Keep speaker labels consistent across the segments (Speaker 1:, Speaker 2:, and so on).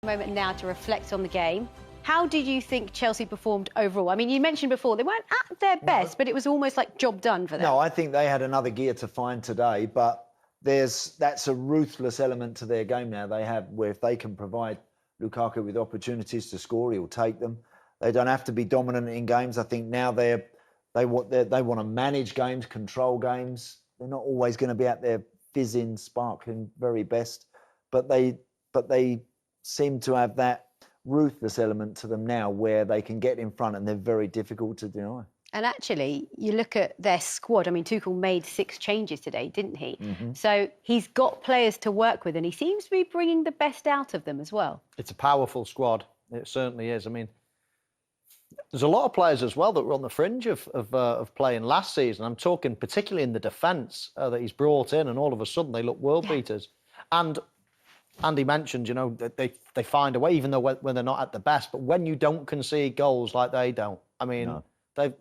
Speaker 1: Moment now to reflect on the game. How did you think Chelsea performed overall? I mean, you mentioned before they weren't at their best, but it was almost like job done for them.
Speaker 2: No, I think they had another gear to find today, but that's a ruthless element to their game now. They have where if they can provide Lukaku with opportunities to score, he'll take them. They don't have to be dominant in games. I think now they want to manage games, control games. They're not always going to be at their fizzing, sparkling very best, but they seem to have that ruthless element to them now where they can get in front and they're very difficult to deny.
Speaker 1: And actually, you look at their squad. I mean, Tuchel made 6 changes today, didn't he? Mm-hmm. So he's got players to work with and he seems to be bringing the best out of them as well.
Speaker 3: It's a powerful squad. It certainly is. I mean, there's a lot of players as well that were on the fringe of playing last season. I'm talking particularly in the defence that he's brought in, and all of a sudden they look world beaters. And Andy mentioned, you know, that they find a way, even though when they're not at the best. But when you don't concede goals like they don't, I mean, I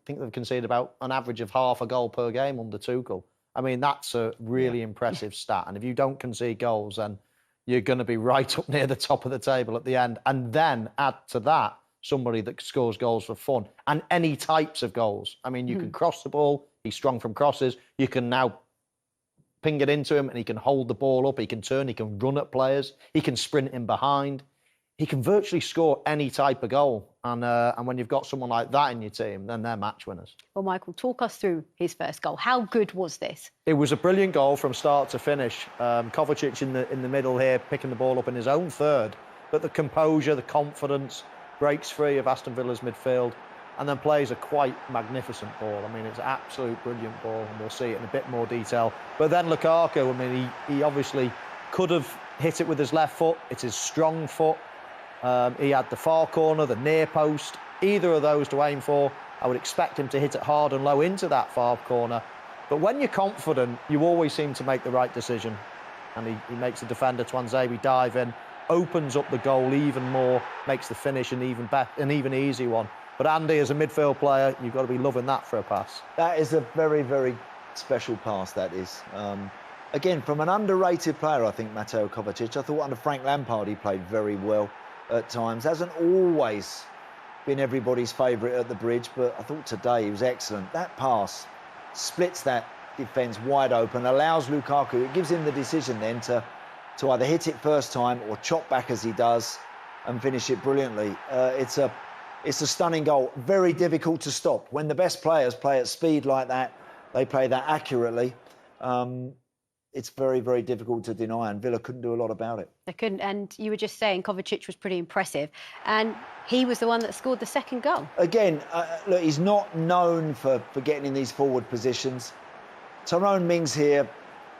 Speaker 3: think they've conceded about an average of half a goal per game under Tuchel. I mean, that's a really impressive stat. And if you don't concede goals, then you're going to be right up near the top of the table at the end. And then add to that somebody that scores goals for fun and any types of goals. I mean, you can cross the ball. He's strong from crosses. You can now ping it into him and he can hold the ball up. He can turn. He can run at players. He can sprint in behind. He can virtually score any type of goal. And when you've got someone like that in your team, then they're match winners.
Speaker 1: Well, Michael, talk us through his first goal. How good was this?
Speaker 3: It was a brilliant goal from start to finish. Kovacic in the middle here, picking the ball up in his own third. But the composure, the confidence, breaks free of Aston Villa's midfield and then plays a quite magnificent ball. I mean, it's an absolute brilliant ball, and we'll see it in a bit more detail. But then Lukaku, I mean, he obviously could have hit it with his left foot. It's his strong foot. He had the far corner, the near post, either of those to aim for. I would expect him to hit it hard and low into that far corner. But when you're confident, you always seem to make the right decision. And he makes the defender, Twanzebe, dive in, opens up the goal even more, makes the finish an even easy one. But Andy, as a midfield player, you've got to be loving that for a pass.
Speaker 2: That is a very, very special pass, that is. Again, from an underrated player, I think, Mateo Kovacic. I thought under Frank Lampard he played very well at times. Hasn't always been everybody's favourite at the bridge, but I thought today he was excellent. That pass splits that defence wide open, allows Lukaku, it gives him the decision then to either hit it first time or chop back as he does and finish it brilliantly. It's a stunning goal, very difficult to stop. When the best players play at speed like that, they play that accurately. It's very, very difficult to deny, and Villa couldn't do a lot about it.
Speaker 1: They couldn't, and you were just saying Kovacic was pretty impressive, and he was the one that scored the second goal.
Speaker 2: Again, look, he's not known for getting in these forward positions. Tyrone Mings here,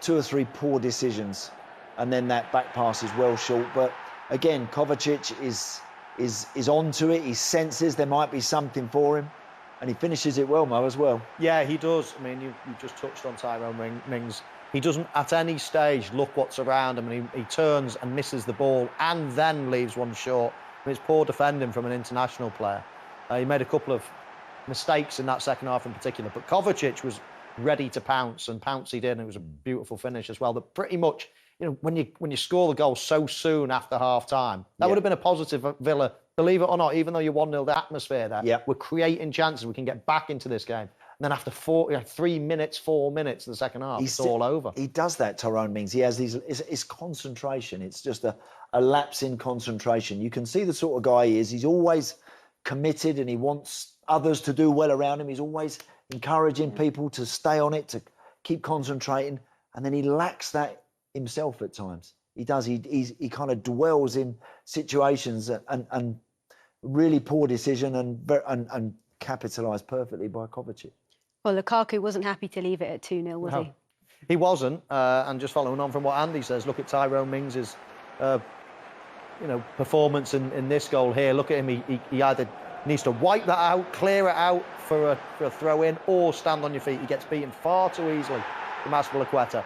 Speaker 2: 2 or 3 poor decisions, and then that back pass is well short. But again, Kovacic is onto it. He senses there might be something for him, and he finishes it well, Mo, as well.
Speaker 3: Yeah, he does. I mean, you just touched on Tyrone Mings. He doesn't at any stage look what's around him, and he turns and misses the ball and then leaves one short. I mean, it's poor defending from an international player. He made a couple of mistakes in that second half in particular, but Kovacic was ready to pounce, and pounce he did, and it was a beautiful finish as well. But pretty much, you know, when you score the goal so soon after half-time, that would have been a positive for Villa. Believe it or not, even though you're 1-0, the atmosphere there, we're creating chances. We can get back into this game. And then after 3 minutes, 4 minutes in the second half, it's all over.
Speaker 2: He does that, Tyrone Mings. He has his concentration. It's just a lapse in concentration. You can see the sort of guy he is. He's always committed and he wants others to do well around him. He's always encouraging people to stay on it, to keep concentrating. And then he lacks that himself at times. He does. He kind of dwells in situations and really poor decision and capitalised perfectly by Kovacic.
Speaker 1: Well, Lukaku wasn't happy to leave it at 2-0, was he?
Speaker 3: He wasn't. And just following on from what Andy says, look at Tyrone Mings' performance in this goal here. Look at him. He either needs to wipe that out, clear it out for a throw-in, or stand on your feet. He gets beaten far too easily from Azpilicueta.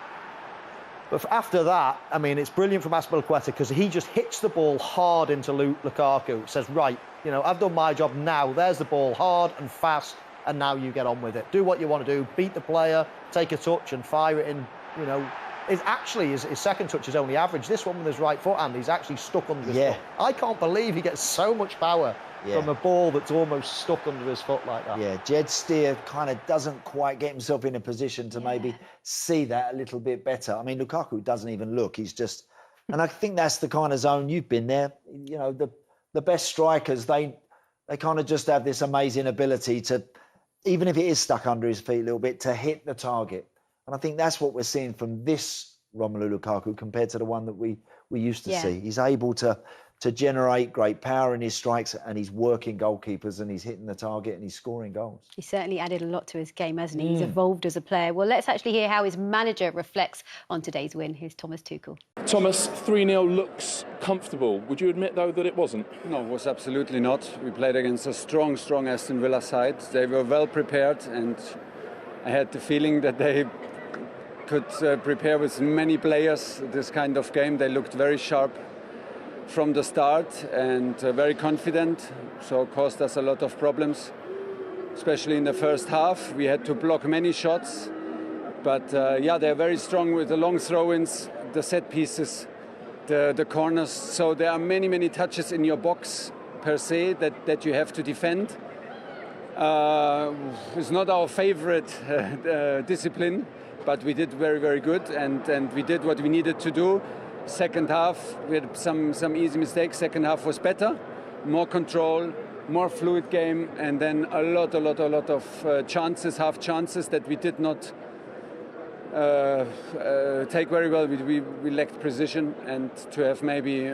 Speaker 3: But after that, I mean, it's brilliant from Azpilicueta because he just hits the ball hard into Lukaku. Says, right, you know, I've done my job now. There's the ball, hard and fast, and now you get on with it. Do what you want to do. Beat the player, take a touch and fire it in, you know, his second touch is only average. This one with his right foot, and he's actually stuck under his foot. I can't believe he gets so much power from a ball that's almost stuck under his foot like that.
Speaker 2: Yeah, Jed Steer kind of doesn't quite get himself in a position to maybe see that a little bit better. I mean, Lukaku doesn't even look. He's just... And I think that's the kind of zone you've been there. You know, the best strikers, they kind of just have this amazing ability to, even if it is stuck under his feet a little bit, to hit the target. And I think that's what we're seeing from this Romelu Lukaku compared to the one that we used to see. He's able to generate great power in his strikes, and he's working goalkeepers, and he's hitting the target, and he's scoring goals.
Speaker 1: He certainly added a lot to his game, hasn't he? He's evolved as a player. Well, let's actually hear how his manager reflects on today's win. Here's Thomas Tuchel.
Speaker 4: Thomas, 3-0 looks comfortable. Would you admit, though, that it wasn't?
Speaker 5: No, it was absolutely not. We played against a strong Aston Villa side. They were well prepared, and I had the feeling that they could prepare with many players this kind of game. They looked very sharp from the start and very confident, so it caused us a lot of problems, especially in the first half. We had to block many shots, but they're very strong with the long throw-ins, the set pieces, the corners. So there are many touches in your box per se that you have to defend. It's not our favorite discipline, but we did very good, and we did what we needed to do. Second half, we had some easy mistakes. Second half was better, more control, more fluid game, and then a lot of chances, half chances that we did not take very well. We lacked precision, and to have maybe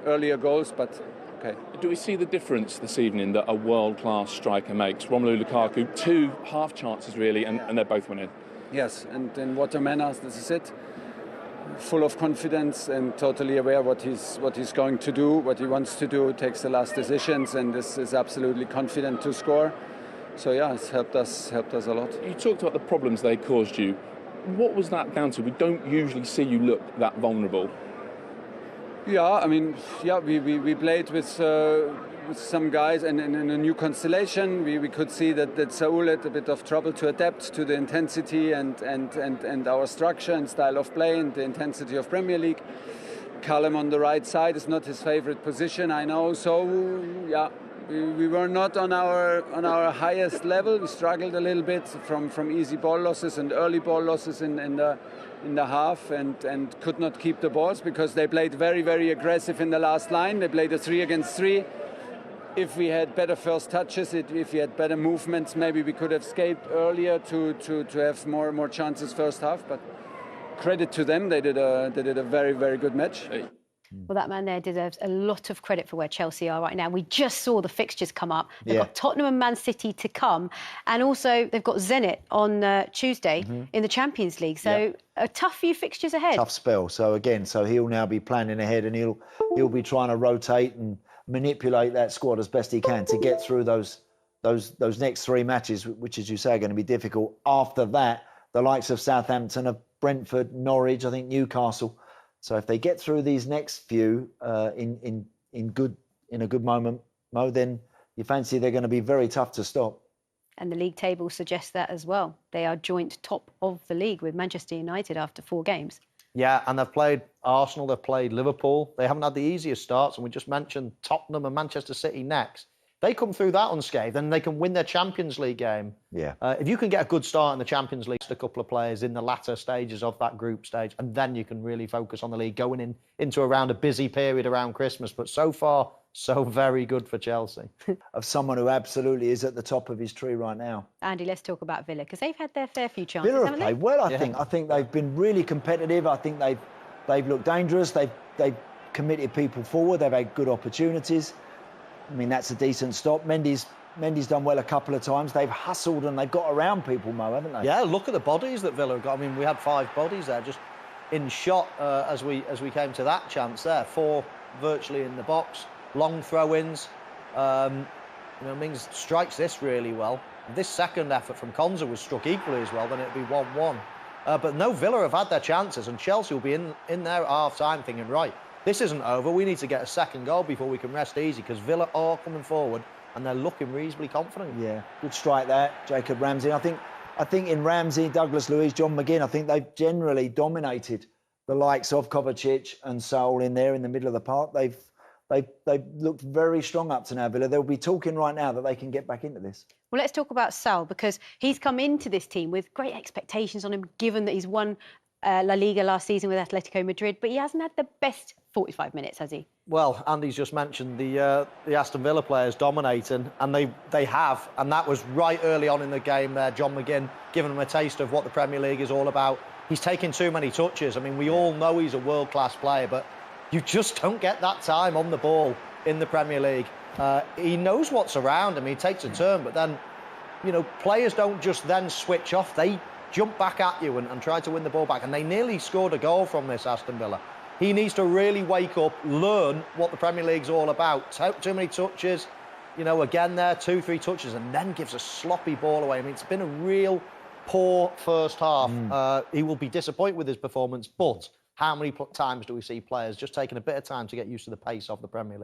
Speaker 5: earlier goals, but okay.
Speaker 4: Do we see the difference this evening that a world-class striker makes? Romelu Lukaku, 2 half chances really, and they're both winning.
Speaker 5: Yes, and in what a manner, this is it. Full of confidence and totally aware what he's going to do, what he wants to do, takes the last decisions, and this is absolutely confident to score. So yeah, it's helped us a lot.
Speaker 4: You talked about the problems they caused you. What was that down to? We don't usually see you look that vulnerable.
Speaker 5: Yeah, I mean, we played with some guys, and in a new constellation, we could see that Saul had a bit of trouble to adapt to the intensity and our structure and style of play and the intensity of Premier League. Callum on the right side is not his favorite position, I know. So yeah, we were not on our highest level. We struggled a little bit from easy ball losses and early ball losses in the half, and could not keep the balls because they played very aggressive in the last line. They played a 3 against 3. If we had better first touches, if we had better movements, maybe we could have escaped earlier to have more chances first half. But credit to them, they did a very good match.
Speaker 1: Well, that man there deserves a lot of credit for where Chelsea are right now. We just saw the fixtures come up. They've got Tottenham and Man City to come, and also they've got Zenit on Tuesday in the Champions League. So a tough few fixtures ahead.
Speaker 2: Tough spell. So he'll now be planning ahead, and he'll be trying to rotate and manipulate that squad as best he can to get through those next 3 matches, which, as you say, are going to be difficult. After that, the likes of Southampton, of Brentford, Norwich, I think Newcastle. So if they get through these next few in a good mode, then you fancy they're going to be very tough to stop.
Speaker 1: And the league table suggests that as well. They are joint top of the league with Manchester United after 4 games.
Speaker 3: Yeah, and they've played Arsenal, they've played Liverpool. They haven't had the easiest starts, and we just mentioned Tottenham and Manchester City next. They come through that unscathed, then they can win their Champions League game. Yeah. If you can get a good start in the Champions League, just a couple of players in the latter stages of that group stage, and then you can really focus on the league going into around a busy period around Christmas. But so far, so very good for Chelsea.
Speaker 2: Of someone who absolutely is at the top of his tree right now.
Speaker 1: Andy, let's talk about Villa, because they've had their fair few chances,
Speaker 2: Villa have
Speaker 1: haven't they?
Speaker 2: played well, I think. I think they've been really competitive. I think they've looked dangerous. They've committed people forward. They've had good opportunities. I mean, that's a decent stop. Mendy's done well a couple of times. They've hustled and they've got around people, Mo, haven't they?
Speaker 3: Yeah, look at the bodies that Villa have got. I mean, we had 5 bodies there just in shot as we came to that chance there. 4 virtually in the box. Long throw-ins. Mings strikes this really well. This second effort from Konza was struck equally as well, then it'd be 1-1. But no, Villa have had their chances, and Chelsea will be in there at half-time thinking, right, this isn't over. We need to get a second goal before we can rest easy, because Villa are coming forward and they're looking reasonably confident.
Speaker 2: Yeah, good strike there, Jacob Ramsey. I think I think in Ramsey, Douglas Luiz, John McGinn, I think they've generally dominated the likes of Kovacic and Saul in there in the middle of the park. They've looked very strong up to now, Villa. They'll be talking right now that they can get back into this.
Speaker 1: Well, let's talk about Saul, because he's come into this team with great expectations on him, given that he's won La Liga last season with Atletico Madrid, but he hasn't had the best 45 minutes, has he?
Speaker 3: Well, Andy's just mentioned the Aston Villa players dominating, and they have, and that was right early on in the game there. John McGinn giving them a taste of what the Premier League is all about. He's taking too many touches. I mean, we all know he's a world-class player, but you just don't get that time on the ball in the Premier League. He knows what's around him. He takes a turn, but then, you know, players don't just then switch off. They jump back at you and try to win the ball back. And they nearly scored a goal from this, Aston Villa. He needs to really wake up, learn what the Premier League's all about. Too many touches, you know, again there, 2-3 touches, and then gives a sloppy ball away. I mean, it's been a real poor first half. He will be disappointed with his performance, but how many times do we see players just taking a bit of time to get used to the pace of the Premier League?